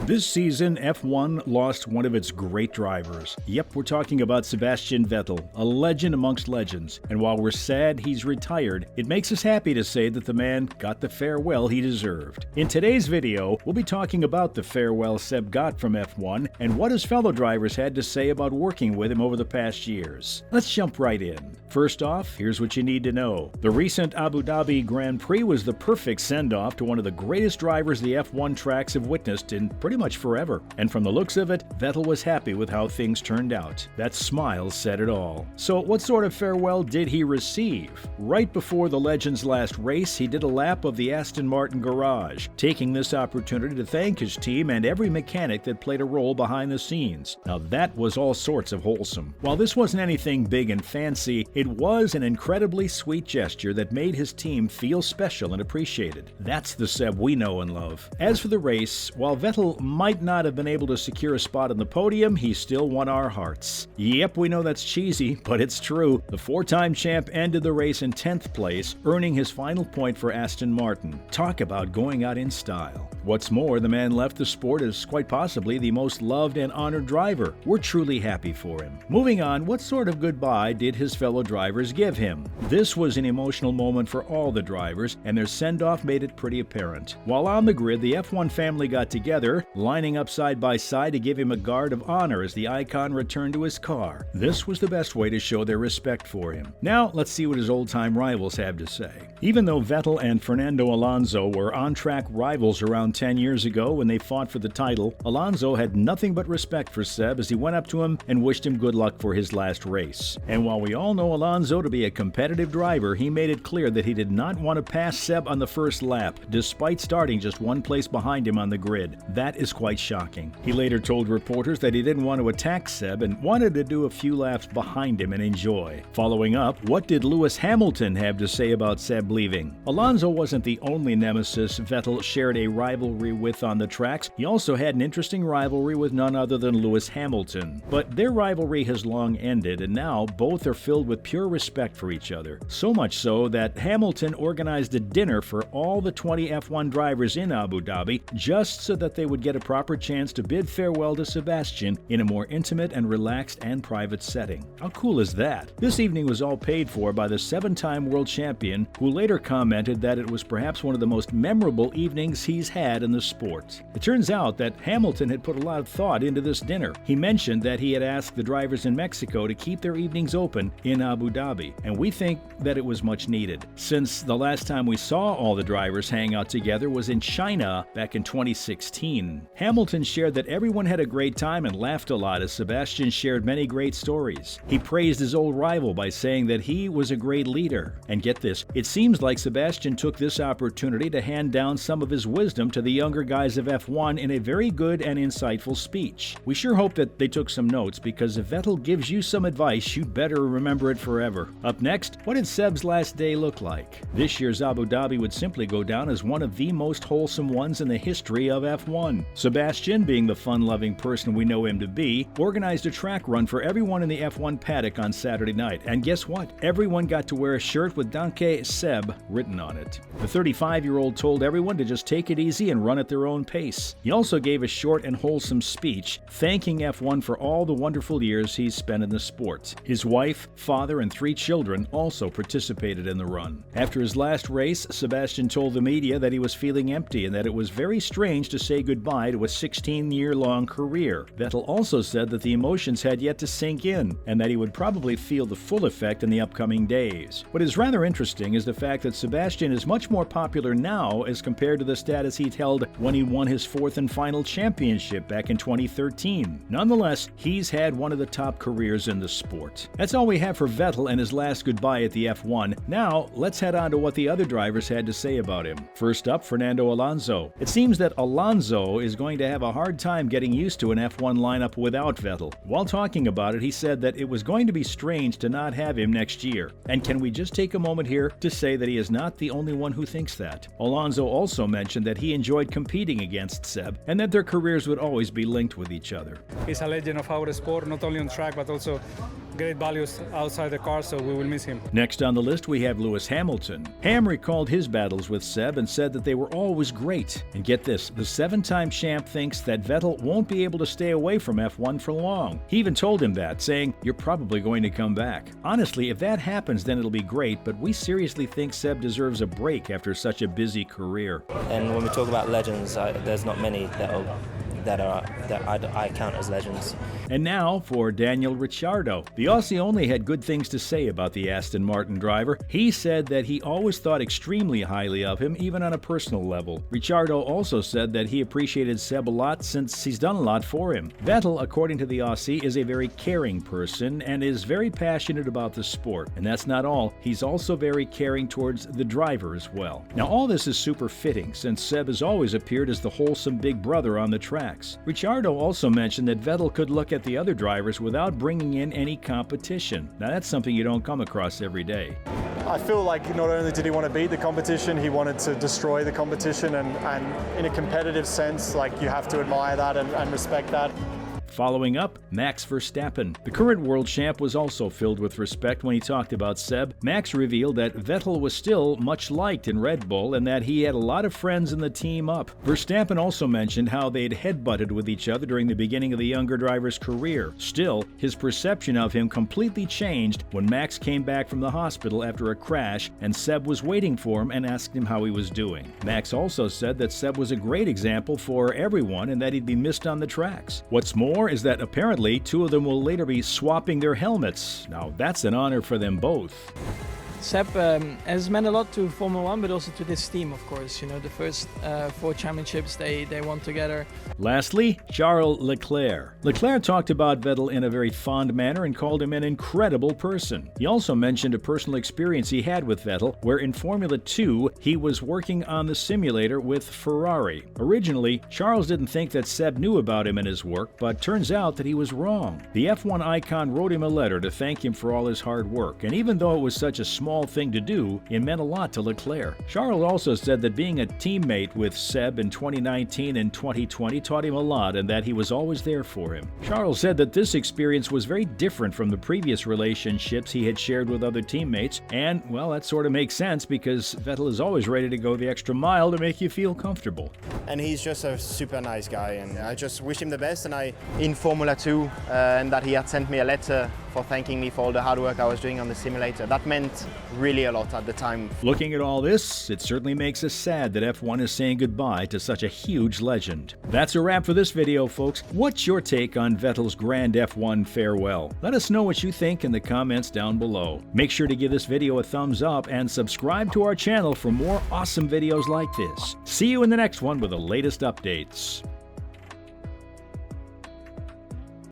This season, F1 lost one of its great drivers. Yep, we're talking about Sebastian Vettel, a legend amongst legends. And while we're sad he's retired, it makes us happy to say that the man got the farewell he deserved. In today's video, we'll be talking about the farewell Seb got from F1 and what his fellow drivers had to say about working with him over the past years. Let's jump right in. First off, here's what you need to know. The recent Abu Dhabi Grand Prix was the perfect send-off to one of the greatest drivers the F1 tracks have witnessed in pretty much forever. And from the looks of it, Vettel was happy with how things turned out. That smile said it all. So what sort of farewell did he receive? Right before the legend's last race, he did a lap of the Aston Martin garage, taking this opportunity to thank his team and every mechanic that played a role behind the scenes. Now that was all sorts of wholesome. While this wasn't anything big and fancy, it was an incredibly sweet gesture that made his team feel special and appreciated. That's the Seb we know and love. As for the race, while Vettel might not have been able to secure a spot on the podium, he still won our hearts. Yep, we know that's cheesy, but it's true. The four-time champ ended the race in 10th place, earning his final point for Aston Martin. Talk about going out in style. What's more, the man left the sport as quite possibly the most loved and honored driver. We're truly happy for him. Moving on, what sort of goodbye did his fellow drivers give him? This was an emotional moment for all the drivers, and their send-off made it pretty apparent. While on the grid, the F1 family got together, lining up side by side to give him a guard of honor as the icon returned to his car. This was the best way to show their respect for him. Now, let's see what his old-time rivals have to say. Even though Vettel and Fernando Alonso were on-track rivals around 10 years ago when they fought for the title, Alonso had nothing but respect for Seb as he went up to him and wished him good luck for his last race. And while we all know Alonso to be a competitive driver, he made it clear that he did not want to pass Seb on the first lap, despite starting just one place behind him on the grid. That is quite shocking. He later told reporters that he didn't want to attack Seb and wanted to do a few laps behind him and enjoy. Following up, what did Lewis Hamilton have to say about Seb leaving? Alonso wasn't the only nemesis Vettel shared a rivalry with on the tracks. He also had an interesting rivalry with none other than Lewis Hamilton. But their rivalry has long ended, and now both are filled with pure respect for each other. So much so that Hamilton organized a dinner for all the 20 F1 drivers in Abu Dhabi just so that they would get a proper chance to bid farewell to Sebastian in a more intimate and relaxed and private setting. How cool is that? This evening was all paid for by the 7-time world champion, who later commented that it was perhaps one of the most memorable evenings he's had in the sport. It turns out that Hamilton had put a lot of thought into this dinner. He mentioned that he had asked the drivers in Mexico to keep their evenings open in Abu Dhabi, and we think that it was much needed, since the last time we saw all the drivers hang out together was in China back in 2016. Hamilton shared that everyone had a great time and laughed a lot as Sebastian shared many great stories. He praised his old rival by saying that he was a great leader. And get this, it seems like Sebastian took this opportunity to hand down some of his wisdom to the younger guys of F1 in a very good and insightful speech. We sure hope that they took some notes, because if Vettel gives you some advice, you'd better remember it forever. Up next, what did Seb's last day look like? This year's Abu Dhabi would simply go down as one of the most wholesome ones in the history of F1. Sebastian, being the fun-loving person we know him to be, organized a track run for everyone in the F1 paddock on Saturday night. And guess what? Everyone got to wear a shirt with Danke Seb written on it. The 35-year-old told everyone to just take it easy and run at their own pace. He also gave a short and wholesome speech, thanking F1 for all the wonderful years he's spent in the sport. His wife, father, and 3 children also participated in the run. After his last race, Sebastian told the media that he was feeling empty and that it was very strange to say goodbye to a 16-year-long career. Vettel also said that the emotions had yet to sink in and that he would probably feel the full effect in the upcoming days. What is rather interesting is the fact that Sebastian is much more popular now as compared to the status he'd held when he won his 4th and final championship back in 2013. Nonetheless, he's had one of the top careers in the sport. That's all we have for Vettel and his last goodbye at the F1. Now, let's head on to what the other drivers had to say about him. First up, Fernando Alonso. It seems that Alonso is going to have a hard time getting used to an F1 lineup without Vettel. While talking about it, he said that it was going to be strange to not have him next year. And can we just take a moment here to say that he is not the only one who thinks that? Alonso also mentioned that he enjoyed competing against Seb and that their careers would always be linked with each other. He's a legend of our sport, not only on track but also great values outside the car, so we will miss him. Next on the list, we have Lewis Hamilton. Ham recalled his battles with Seb and said that they were always great. And get this, the 7-time champ thinks that Vettel won't be able to stay away from F1 for long. He even told him that, saying, "You're probably going to come back." Honestly, if that happens, then it'll be great, but we seriously think Seb deserves a break after such a busy career. And when we talk about legends, there's not many that I count as legends. And now for Daniel Ricciardo. The Aussie only had good things to say about the Aston Martin driver. He said that he always thought extremely highly of him, even on a personal level. Ricciardo also said that he appreciated Seb a lot since he's done a lot for him. Vettel, according to the Aussie, is a very caring person and is very passionate about the sport. And that's not all. He's also very caring towards the driver as well. Now, all this is super fitting since Seb has always appeared as the wholesome big brother on the track. Ricciardo also mentioned that Vettel could look at the other drivers without bringing in any competition. Now that's something you don't come across every day. I feel like not only did he want to beat the competition, he wanted to destroy the competition, and in a competitive sense, like, you have to admire that and respect that. Following up, Max Verstappen. The current world champ was also filled with respect when he talked about Seb. Max revealed that Vettel was still much liked in Red Bull and that he had a lot of friends in the team up. Verstappen also mentioned how they'd headbutted with each other during the beginning of the younger driver's career. Still, his perception of him completely changed when Max came back from the hospital after a crash and Seb was waiting for him and asked him how he was doing. Max also said that Seb was a great example for everyone and that he'd be missed on the tracks. What's more is that apparently two of them will later be swapping their helmets. Now that's an honor for them both. Seb has meant a lot to Formula 1, but also to this team, of course. You know, the first 4 championships they won together. Lastly, Charles Leclerc. Leclerc talked about Vettel in a very fond manner and called him an incredible person. He also mentioned a personal experience he had with Vettel, where in Formula 2, he was working on the simulator with Ferrari. Originally, Charles didn't think that Seb knew about him and his work, but turns out that he was wrong. The F1 icon wrote him a letter to thank him for all his hard work, and even though it was such a small thing to do, it meant a lot to Leclerc. Charles also said that being a teammate with Seb in 2019 and 2020 taught him a lot and that he was always there for him. Charles said that this experience was very different from the previous relationships he had shared with other teammates, and, well, that sort of makes sense because Vettel is always ready to go the extra mile to make you feel comfortable. And he's just a super nice guy, and I just wish him the best. And in Formula 2, and that he had sent me a letter for thanking me for all the hard work I was doing on the simulator. That meant really a lot at the time. Looking at all this, it certainly makes us sad that F1 is saying goodbye to such a huge legend. That's a wrap for this video, folks. What's your take on Vettel's grand F1 farewell? Let us know what you think in the comments down below. Make sure to give this video a thumbs up and subscribe to our channel for more awesome videos like this. See you in the next one with the latest updates.